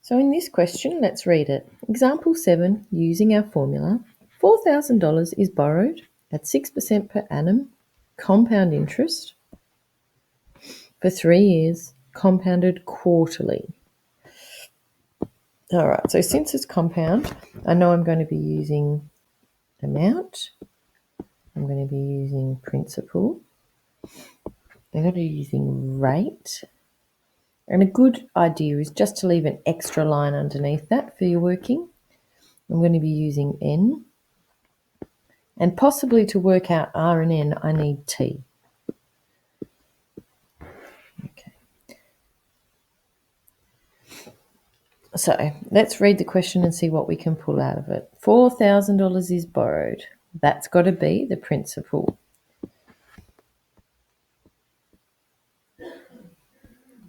So in this question, let's read it. Example 7, using our formula, $4,000 is borrowed at 6% per annum, compound interest, for 3 years, compounded quarterly. All right, so since it's compound, I know I'm going to be using amount, I'm going to be using principal, I'm going to be using rate, and a good idea is just to leave an extra line underneath that for your working. I'm going to be using N, and possibly to work out R and N, I need T. Okay. So let's read the question and see what we can pull out of it. $4,000 is borrowed. That's got to be the principal.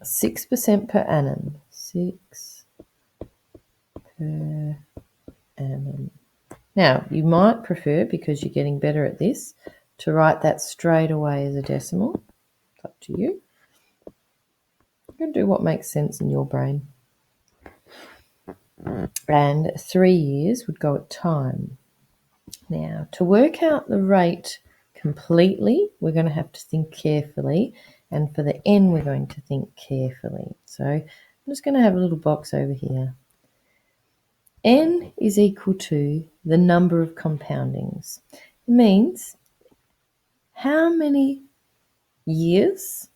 6% per annum. 6 per annum. Now, you might prefer, because you're getting better at this, to write that straight away as a decimal. It's up to you. You can do what makes sense in your brain. And 3 years would go at time. Now, to work out the rate completely, we're going to have to think carefully. And for the N, we're going to think carefully. So I'm just going to have a little box over here. N is equal to the number of compoundings. It means how many years,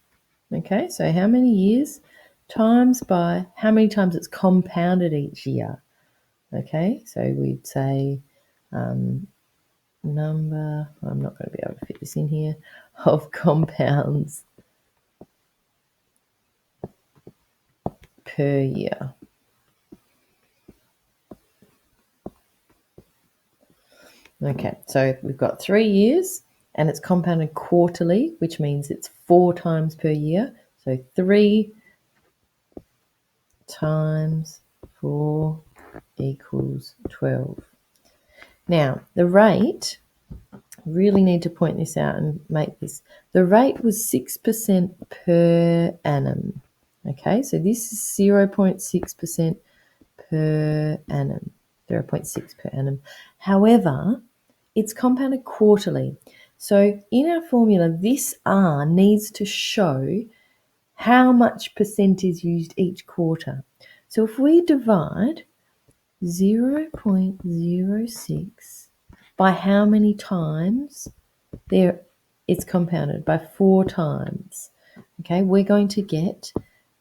okay, so how many years times by how many times it's compounded each year. Okay, so we'd say number, I'm not going to be able to fit this in here, of compounds per year. Okay, so we've got 3 years and it's compounded quarterly, which means it's 4 times per year. So 3 times 4 equals 12. Now, the rate, really need to point this out and make this. The rate was 6% per annum. Okay, so this is 0.6% per annum, 0.6 per annum. However, it's compounded quarterly. So in our formula, this R needs to show how much percent is used each quarter. So if we divide 0.06 by how many times there it's compounded, by 4 times, okay, we're going to get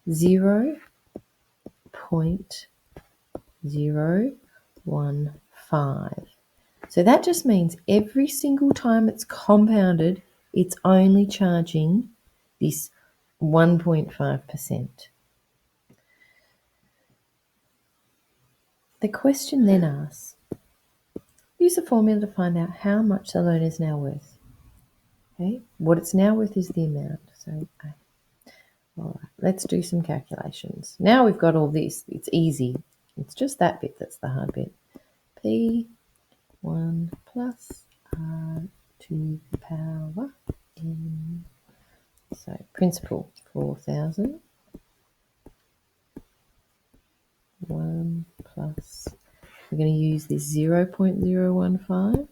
0.015. So that just means every single time it's compounded, it's only charging this 1.5%. The question then asks, use a formula to find out how much the loan is now worth. Okay, what it's now worth is the amount. So, all right, let's do some calculations. Now we've got all this, it's easy. It's just that bit that's the hard bit. P1 plus R to the power n. So principal, 4,000. 1 plus, we're going to use this 0.015.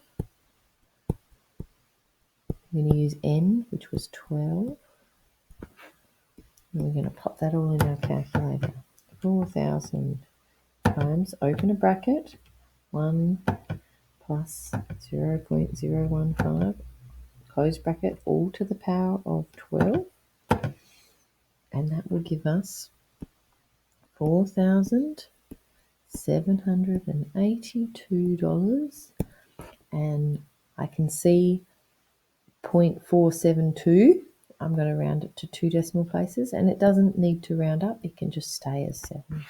We're going to use n, which was 12. And we're going to pop that all in our calculator. 4,000 times, open a bracket, 1 plus 0.015, close bracket, all to the power of 12. And that will give us $4,782. And I can see 0.472. I'm going to round it to 2 decimal places, and it doesn't need to round up, it can just stay as 7.